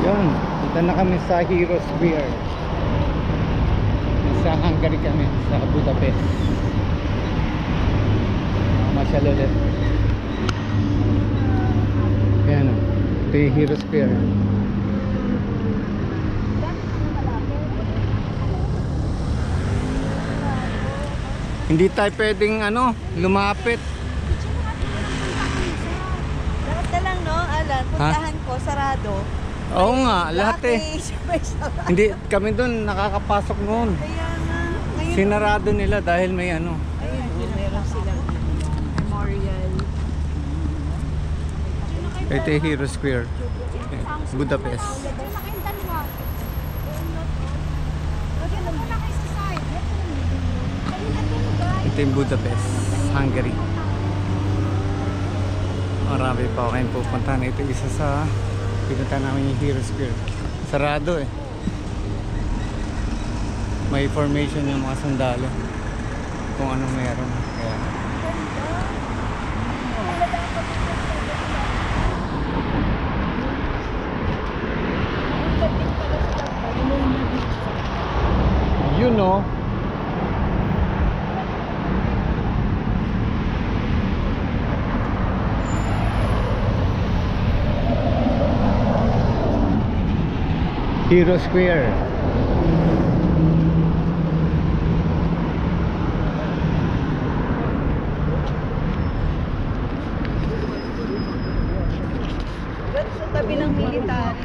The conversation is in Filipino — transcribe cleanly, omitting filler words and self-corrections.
Yun, dito na kami sa Heroes Square. Sa Hungary kami, sa Budapest. Masyal ulit. Yan, ito yung Heroes Square. Hindi tayo pwedeng lumapit. Lahat na lang, no, Alan? Puntahan ko, sarado. Oo nga, lahat eh. May sarado. Hindi, kami doon nakakapasok noon. Kaya nga. Ngayon, Sinarado nila dahil may ayun, meron silang memorial. Ito yung Heroes Square, Budapest. Ito yung Budapest, Hungary. Marami pa kayong pupuntahan. Ito isa sa pinunta namin yung Heroes Square. Sarado eh. May formation yung mga sundalo kung anong meron. Kaya you know, Heroes Square. Doon sa tabi ng military.